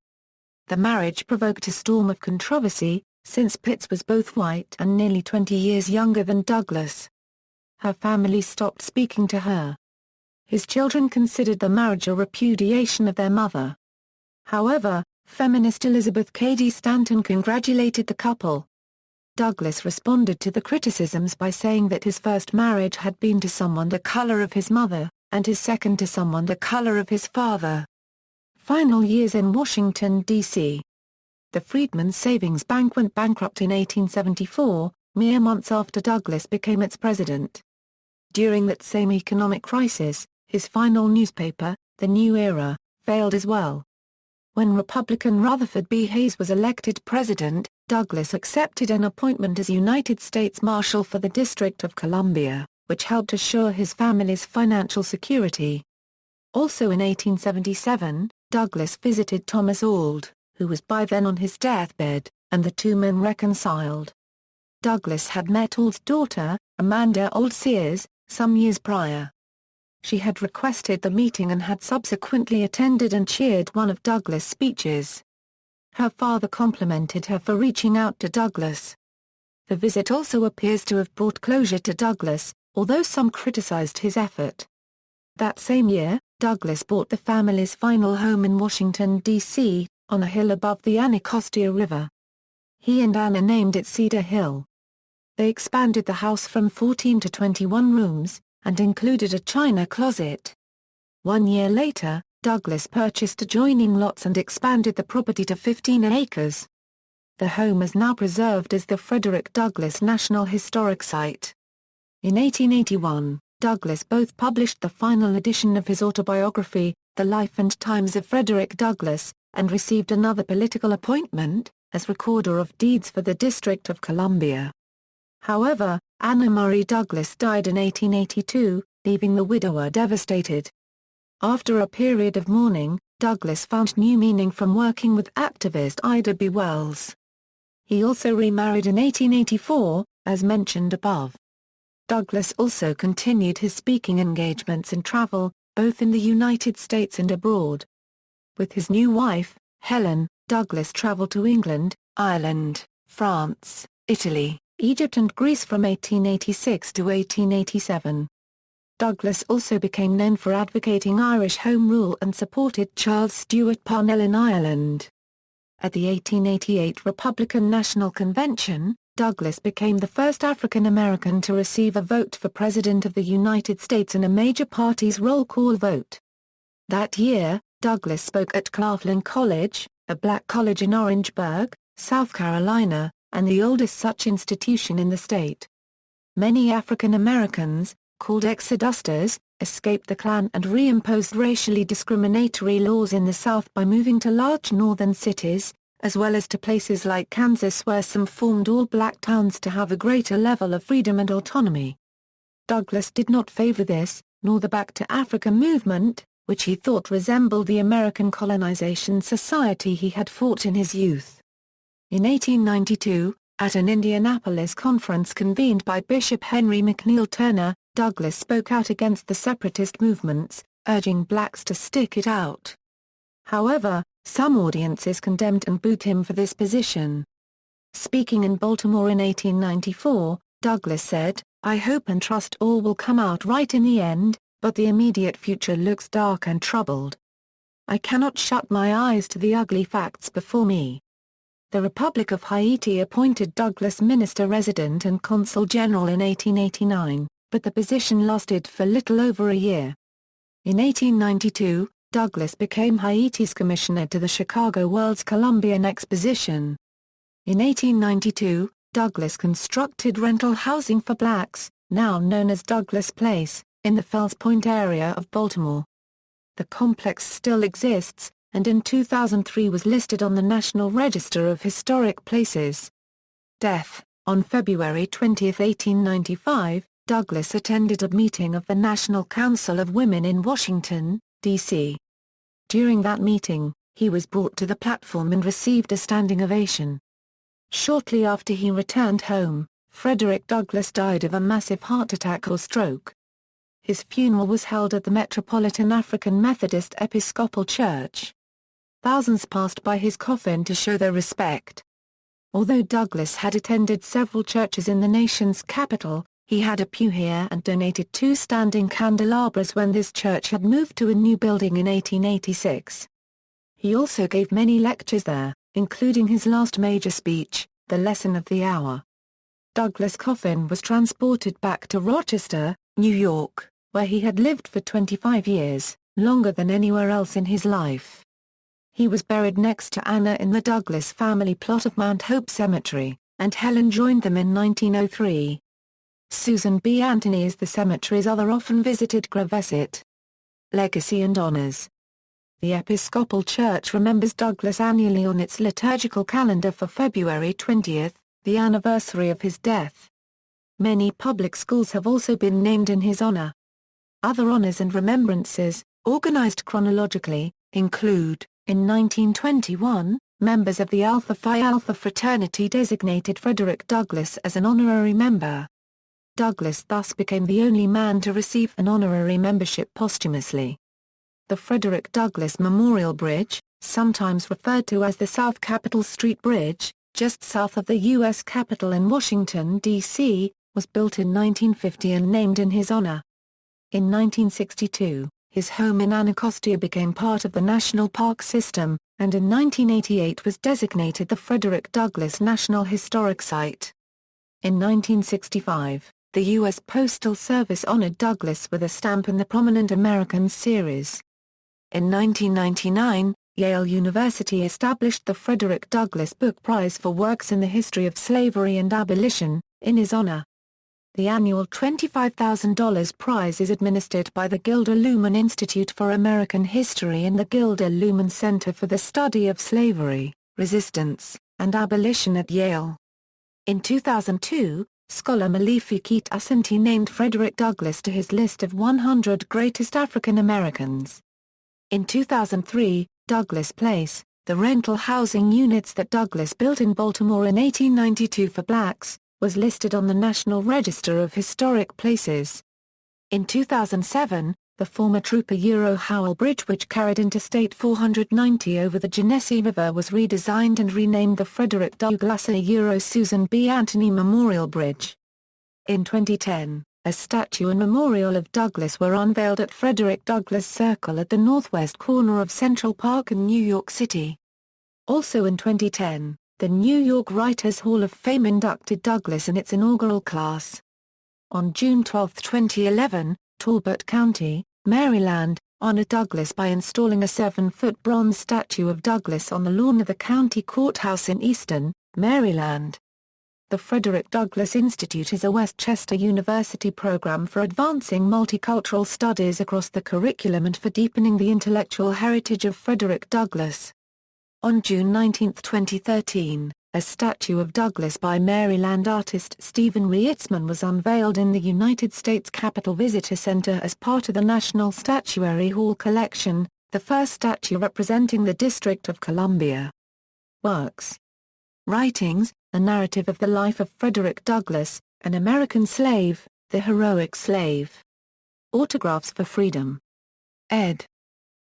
Speaker 1: The marriage provoked a storm of controversy, since Pitts was both white and nearly 20 years younger than Douglass. Her family stopped speaking to her. His children considered the marriage a repudiation of their mother. However, feminist Elizabeth Cady Stanton congratulated the couple. Douglass responded to the criticisms by saying that his first marriage had been to someone the color of his mother, and his second to someone the color of his father. Final years in Washington, D.C. The Freedmen's Savings Bank went bankrupt in 1874, mere months after Douglass became its president. During that same economic crisis, his final newspaper, The New Era, failed as well. When Republican Rutherford B. Hayes was elected president, Douglass accepted an appointment as United States Marshal for the District of Columbia, which helped assure his family's financial security. Also in 1877, Douglass visited Thomas Auld, who was by then on his deathbed, and the 2 men reconciled. Douglass had met Auld's daughter, Amanda Old Sears, some years prior. She had requested the meeting and had subsequently attended and cheered one of Douglas' speeches. Her father complimented her for reaching out to Douglas. The visit also appears to have brought closure to Douglas, although some criticized his effort. That same year, Douglas bought the family's final home in Washington, D.C., on a hill above the Anacostia River. He and Anna named it Cedar Hill. They expanded the house from 14 to 21 rooms, and included a china closet. 1 year later, Douglas purchased adjoining lots and expanded the property to 15 acres. The home is now preserved as the Frederick Douglass National Historic Site. In 1881, Douglas both published the final edition of his autobiography, The Life and Times of Frederick Douglass, and received another political appointment, as Recorder of Deeds for the District of Columbia. However, Anna Murray Douglas died in 1882, leaving the widower devastated. After a period of mourning, Douglas found new meaning from working with activist Ida B. Wells. He also remarried in 1884, as mentioned above. Douglas also continued his speaking engagements and travel, both in the United States and abroad. With his new wife, Helen, Douglas traveled to England, Ireland, France, Italy, Egypt and Greece from 1886 to 1887. Douglas also became known for advocating Irish Home Rule and supported Charles Stewart Parnell in Ireland. At the 1888 Republican National Convention, Douglas became the first African American to receive a vote for President of the United States in a major party's roll call vote. That year, Douglas spoke at Claflin College, a black college in Orangeburg, South Carolina, and the oldest such institution in the state. Many African Americans, called exodusters, escaped the Klan and reimposed racially discriminatory laws in the South by moving to large northern cities, as well as to places like Kansas where some formed all-black towns to have a greater level of freedom and autonomy. Douglas did not favor this, nor the Back to Africa movement, which he thought resembled the American colonization society he had fought in his youth. In 1892, at an Indianapolis conference convened by Bishop Henry McNeil Turner, Douglas spoke out against the separatist movements, urging blacks to stick it out. However, some audiences condemned and booed him for this position. Speaking in Baltimore in 1894, Douglas said, "I hope and trust all will come out right in the end, but the immediate future looks dark and troubled. I cannot shut my eyes to the ugly facts before me." The Republic of Haiti appointed Douglas Minister Resident and Consul General in 1889, but the position lasted for little over a year. In 1892, Douglas became Haiti's commissioner to the Chicago World's Columbian Exposition. In 1892, Douglas constructed rental housing for blacks, now known as Douglas Place, in the Fells Point area of Baltimore. The complex still exists, and in 2003 was listed on the National Register of Historic Places. Death. On February 20, 1895, Douglas attended a meeting of the National Council of Women in Washington, D.C. During that meeting, he was brought to the platform and received a standing ovation. Shortly after he returned home, Frederick Douglass died of a massive heart attack or stroke. His funeral was held at the Metropolitan African Methodist Episcopal Church. Thousands passed by his coffin to show their respect. Although Douglass had attended several churches in the nation's capital, he had a pew here and donated 2 standing candelabras when this church had moved to a new building in 1886. He also gave many lectures there, including his last major speech, The Lesson of the Hour. Douglass' coffin was transported back to Rochester, New York, where he had lived for 25 years, longer than anywhere else in his life. He was buried next to Anna in the Douglass family plot of Mount Hope Cemetery, and Helen joined them in 1903. Susan B. Anthony is the cemetery's other often visited gravesite. Legacy and honors. The Episcopal Church remembers Douglass annually on its liturgical calendar for February 20, the anniversary of his death. Many public schools have also been named in his honor. Other honors and remembrances, organized chronologically, include, in 1921, members of the Alpha Phi Alpha fraternity designated Frederick Douglass as an honorary member. Douglass thus became the only man to receive an honorary membership posthumously. The Frederick Douglass Memorial Bridge, sometimes referred to as the South Capitol Street Bridge, just south of the U.S. Capitol in Washington, D.C., was built in 1950 and named in his honor. In 1962, his home in Anacostia became part of the National Park System, and in 1988 was designated the Frederick Douglass National Historic Site. In 1965, the U.S. Postal Service honored Douglass with a stamp in the Prominent Americans series. In 1999, Yale University established the Frederick Douglass Book Prize for works in the history of slavery and abolition, in his honor. The annual $25,000 prize is administered by the Gilder Luhmann Institute for American History and the Gilder Luhmann Center for the Study of Slavery, Resistance, and Abolition at Yale. In 2002, scholar Malifi Keet Asante named Frederick Douglass to his list of 100 greatest African Americans. In 2003, Douglass Place, the rental housing units that Douglass built in Baltimore in 1892 for blacks, was listed on the National Register of Historic Places. In 2007, the former Trooper Howell Bridge, which carried Interstate 490 over the Genesee River, was redesigned and renamed the Frederick Douglass Susan B. Anthony Memorial Bridge. In 2010, a statue and memorial of Douglass were unveiled at Frederick Douglass Circle at the northwest corner of Central Park in New York City. Also in 2010, the New York Writers Hall of Fame inducted Douglass in its inaugural class. On June 12, 2011, Talbot County, Maryland, honored Douglass by installing a 7-foot bronze statue of Douglass on the lawn of the county courthouse in Easton, Maryland. The Frederick Douglass Institute is a Westchester University program for advancing multicultural studies across the curriculum and for deepening the intellectual heritage of Frederick Douglass. On June 19, 2013, a statue of Douglass by Maryland artist Stephen Reitzman was unveiled in the United States Capitol Visitor Center as part of the National Statuary Hall collection, the first statue representing the District of Columbia. Works. Writings: A Narrative of the Life of Frederick Douglass, an American Slave, The Heroic Slave. Autographs for Freedom. Ed.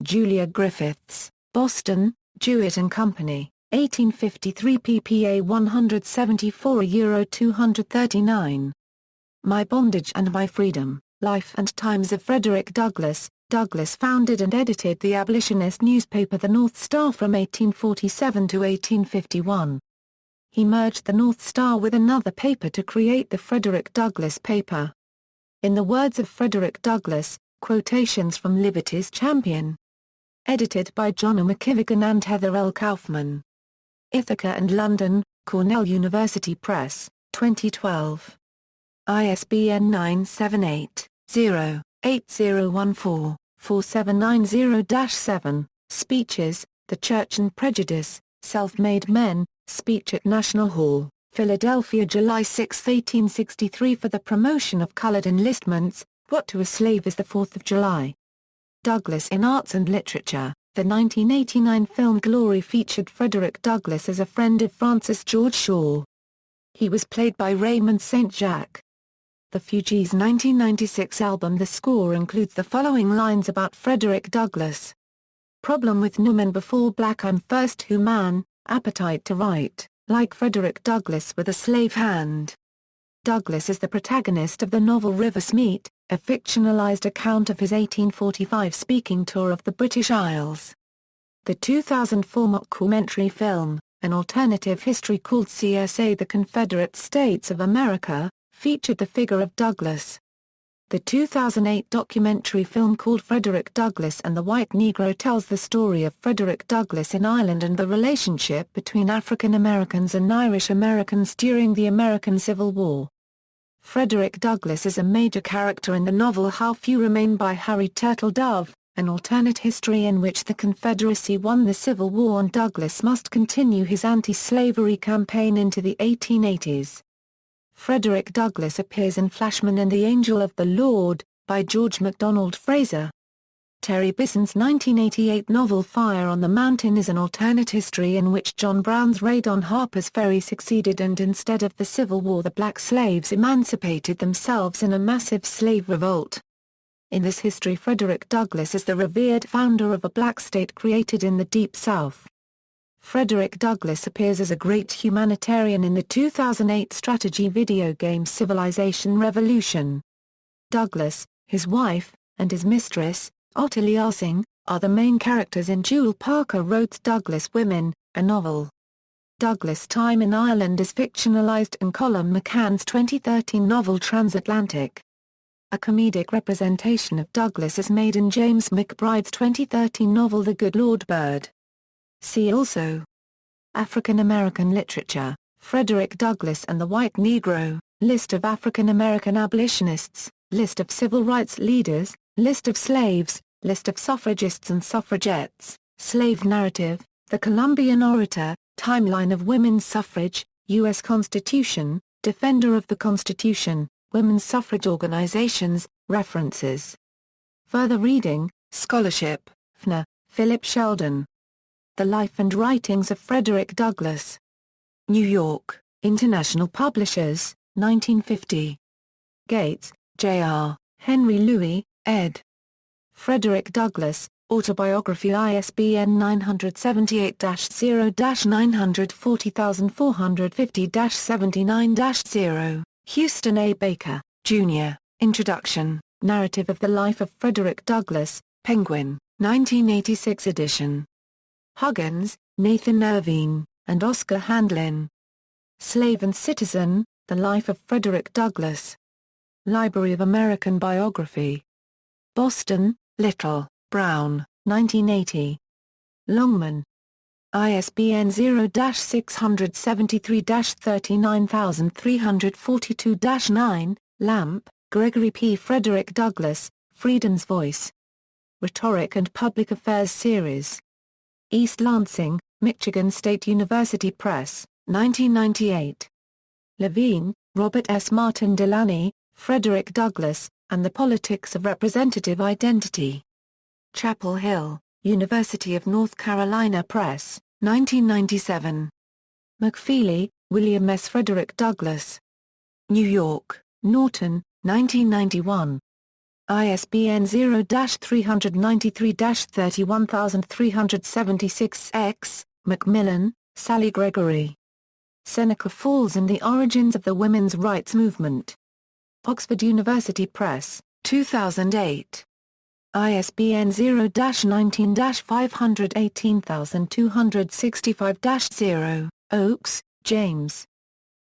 Speaker 1: Julia Griffiths, Boston, Jewett and Company, 1853 ppA 174 €239. My Bondage and My Freedom, Life and Times of Frederick Douglass. Douglass founded and edited the abolitionist newspaper The North Star from 1847 to 1851. He merged the North Star with another paper to create the Frederick Douglass paper. In the words of Frederick Douglass, quotations from Liberty's Champion. Edited by John O. McKivigan and Heather L. Kaufman. Ithaca and London, Cornell University Press, 2012. ISBN 978-0-8014-4790-7. Speeches, The Church and Prejudice, Self-Made Men, Speech at National Hall, Philadelphia, July 6, 1863. For the promotion of colored enlistments, What to a Slave is the 4th of July. Douglass in Arts and Literature. The 1989 film Glory featured Frederick Douglass as a friend of Francis George Shaw. He was played by Raymond St. Jacques. The Fugees' 1996 album The Score includes the following lines about Frederick Douglass. Problem with women before black, I'm first who man, appetite to write, like Frederick Douglass with a slave hand. Douglass is the protagonist of the novel River Smeet, a fictionalized account of his 1845 speaking tour of the British Isles. The 2004 mockumentary film, An Alternative History called CSA The Confederate States of America, featured the figure of Douglass. The 2008 documentary film called Frederick Douglass and the White Negro tells the story of Frederick Douglass in Ireland and the relationship between African Americans and Irish Americans during the American Civil War. Frederick Douglass is a major character in the novel How Few Remain by Harry Turtledove, an alternate history in which the Confederacy won the Civil War and Douglass must continue his anti-slavery campaign into the 1880s. Frederick Douglass appears in Flashman and the Angel of the Lord, by George MacDonald Fraser. Terry Bisson's 1988 novel Fire on the Mountain is an alternate history in which John Brown's raid on Harper's Ferry succeeded, and instead of the Civil War the black slaves emancipated themselves in a massive slave revolt. In this history Frederick Douglass is the revered founder of a black state created in the Deep South. Frederick Douglass appears as a great humanitarian in the 2008 strategy video game Civilization Revolution. Douglass, his wife, and his mistress, Ottilie Arsing, are the main characters in Jewel Parker Rhodes' Douglass Women, a novel. Douglass' time in Ireland is fictionalized in Colum McCann's 2013 novel Transatlantic. A comedic representation of Douglass is made in James McBride's 2013 novel The Good Lord Bird. See also: African American literature, Frederick Douglass and the White Negro, List of African American abolitionists, List of civil rights leaders, List of slaves, List of suffragists and suffragettes, Slave narrative, The Columbian Orator, Timeline of women's suffrage, U.S. Constitution, Defender of the Constitution, Women's suffrage organizations, references. Further reading, scholarship, Fna, Philip Sheldon. The Life and Writings of Frederick Douglass. New York, International Publishers, 1950. Gates, J.R., Henry Louis, ed. Frederick Douglass, Autobiography ISBN 978-0-940450-79-0. Houston A. Baker, Jr., Introduction, Narrative of the Life of Frederick Douglass, Penguin, 1986 edition. Huggins, Nathan Irvine, and Oscar Handlin. Slave and Citizen, The Life of Frederick Douglass. Library of American Biography. Boston, Little, Brown, 1980. Longman. ISBN 0-673-39342-9, Lamp, Gregory P. Frederick Douglass, Freedom's Voice. Rhetoric and Public Affairs Series. East Lansing, Michigan State University Press, 1998. Levine, Robert S. Martin Delaney, Frederick Douglass, and the Politics of Representative Identity. Chapel Hill, University of North Carolina Press, 1997. McFeely, William S. Frederick Douglass. New York, Norton, 1991. ISBN 0-393-31376-X, Macmillan, Sally Gregory. Seneca Falls and the Origins of the Women's Rights Movement. Oxford University Press, 2008. ISBN 0-19-518265-0. Oakes, James.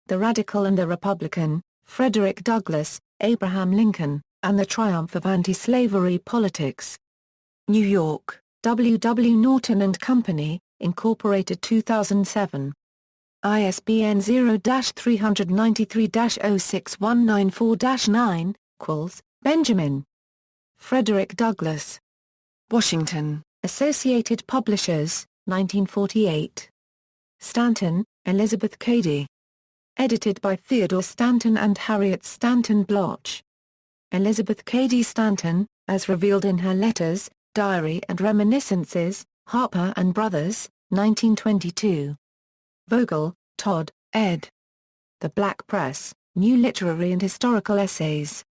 Speaker 1: The Radical and the Republican, Frederick Douglass, Abraham Lincoln, and the Triumph of Anti-Slavery Politics. New York, W. W. Norton and Company, Incorporated 2007. ISBN 0-393-06194-9, Quills, Benjamin. Frederick Douglass. Washington, Associated Publishers, 1948. Stanton, Elizabeth Cady. Edited by Theodore Stanton and Harriet Stanton Bloch. Elizabeth Cady Stanton, as revealed in her letters, diary and reminiscences, Harper and Brothers, 1922. Vogel, Todd, ed. The Black Press, New Literary and Historical Essays.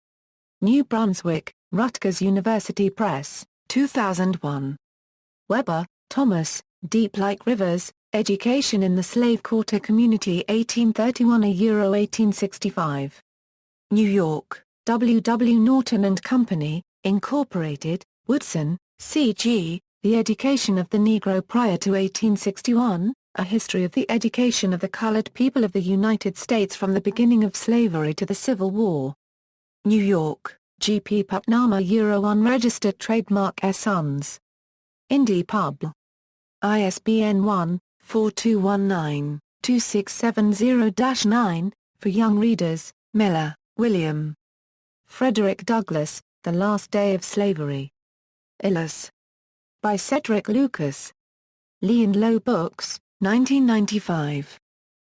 Speaker 1: New Brunswick, Rutgers University Press, 2001. Weber, Thomas, Deep Like Rivers, Education in the Slave Quarter Community 1831–1865. New York, W. W. Norton and Company, Incorporated, Woodson, C.G., The Education of the Negro Prior to 1861, A History of the Education of the Colored People of the United States from the Beginning of Slavery to the Civil War. New York, G. P. Putnam, Unregistered Trademark Sons. Indie Pub. ISBN 1-4219-2670-9, for young readers, Miller, William. Frederick Douglass, The Last Day of Slavery. Illis. By Cedric Lucas. Lee and Low Books, 1995.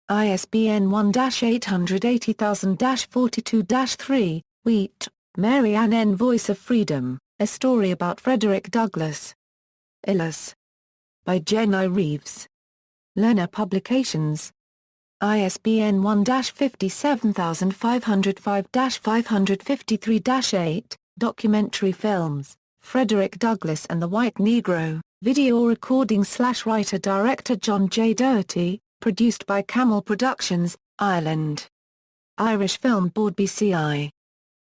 Speaker 1: ISBN 1-880000-42-3, Wheat, Mary Ann N. Voice of Freedom, A Story About Frederick Douglass. Illus. By Jenny Reeves. Lerner Publications. ISBN 1-57505-553-8, Documentary Films, Frederick Douglass and the White Negro, video recording/writer-director John J. Doherty, produced by Camel Productions, Ireland. Irish Film Board BCI.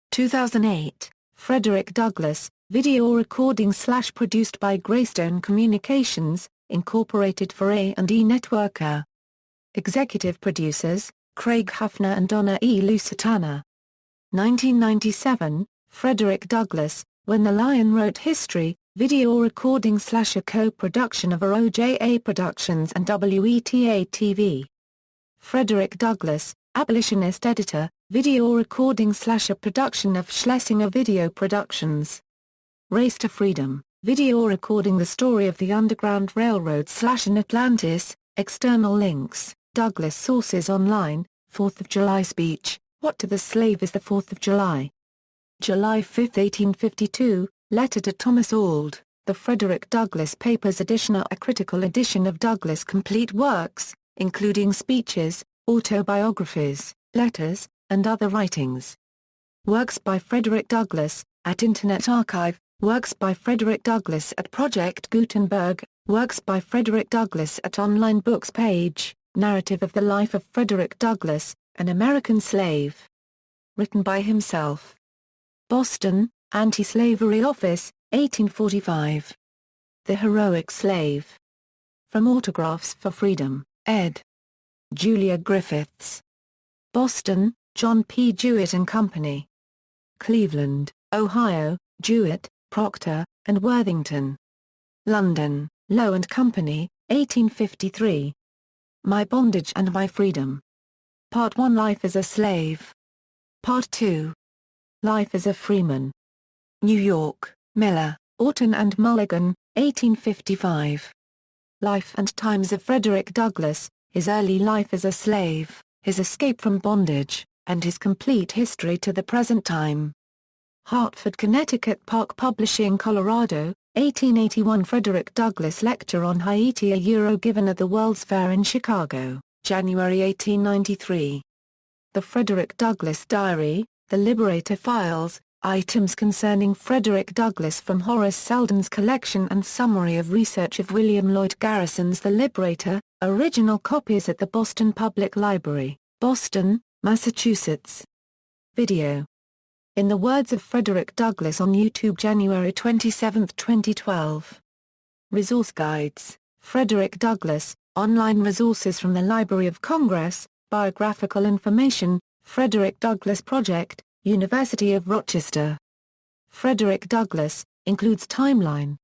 Speaker 1: 2008, Frederick Douglass, video recording/produced by Greystone Communications, Incorporated for A&E Networker. Executive producers, Craig Huffner and Donna E. Lusitana. 1997, Frederick Douglass, When the Lion Wrote History, video recording/a co-production of OJA Productions and WETA-TV. Frederick Douglass, Abolitionist editor, video recording/a production of Schlesinger Video Productions. Race to Freedom, video recording the story of the Underground Railroad/an Atlantis, external links, Douglass sources online, 4th of July speech, What to the Slave is the 4th of July? July 5, 1852, letter to Thomas Auld, the Frederick Douglass Papers edition, a critical edition of Douglass' complete works, including speeches, autobiographies, letters, and other writings. Works by Frederick Douglass, at Internet Archive, works by Frederick Douglass at Project Gutenberg, works by Frederick Douglass at Online Books page, Narrative of the Life of Frederick Douglass, an American Slave. Written by himself. Boston, Anti-Slavery Office, 1845. The Heroic Slave. From Autographs for Freedom, ed. Julia Griffiths. Boston, John P. Jewett and Company. Cleveland, Ohio, Jewett, Proctor, and Worthington. London, Lowe and Company, 1853. My Bondage and My Freedom. Part 1, Life as a Slave. Part 2. Life as a Freeman. New York, Miller, Orton and Mulligan, 1855. Life and Times of Frederick Douglass, His Early Life as a Slave, His Escape from Bondage, and His Complete History to the Present Time. Hartford, Connecticut, Park Publishing, Colorado, 1881. Frederick Douglass Lecture on Haiti, given at the World's Fair in Chicago, January 1893. The Frederick Douglass Diary, The Liberator Files, items concerning Frederick Douglass from Horace Seldon's collection and summary of research of William Lloyd Garrison's The Liberator, original copies at the Boston Public Library, Boston, Massachusetts. Video. In the words of Frederick Douglass on YouTube, January 27, 2012. Resource guides, Frederick Douglass, online resources from the Library of Congress, biographical information, Frederick Douglass Project, University of Rochester. Frederick Douglass, includes timeline.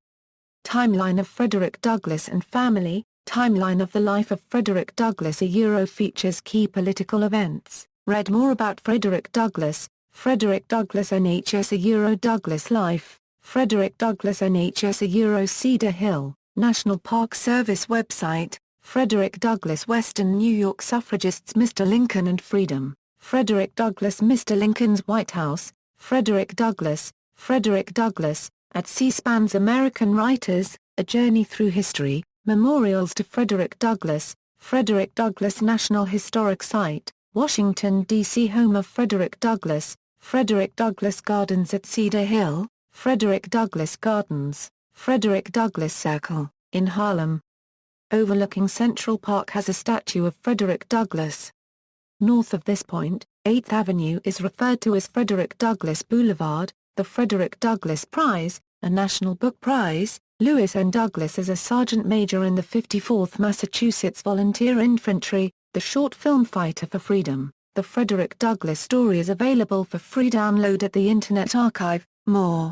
Speaker 1: Timeline of Frederick Douglass and family, timeline of the life of Frederick Douglass features key political events. Read more about Frederick Douglass, Frederick Douglass NHS Douglass Life, Frederick Douglass NHS Cedar Hill, National Park Service website, Frederick Douglass Western New York Suffragists Mr. Lincoln and Freedom, Frederick Douglass Mr. Lincoln's White House, Frederick Douglass, at C-SPAN's American Writers, A Journey Through History, Memorials to Frederick Douglass National Historic Site, Washington, D.C. Home of Frederick Douglass Gardens at Cedar Hill, Frederick Douglass Gardens, Frederick Douglass Circle, in Harlem. Overlooking Central Park has a statue of Frederick Douglass. North of this point, 8th Avenue is referred to as Frederick Douglass Boulevard. The Frederick Douglass Prize, a National Book Prize, Lewis N. Douglass as a sergeant major in the 54th Massachusetts Volunteer Infantry. The short film Fighter for Freedom, the Frederick Douglass story is available for free download at the Internet Archive. More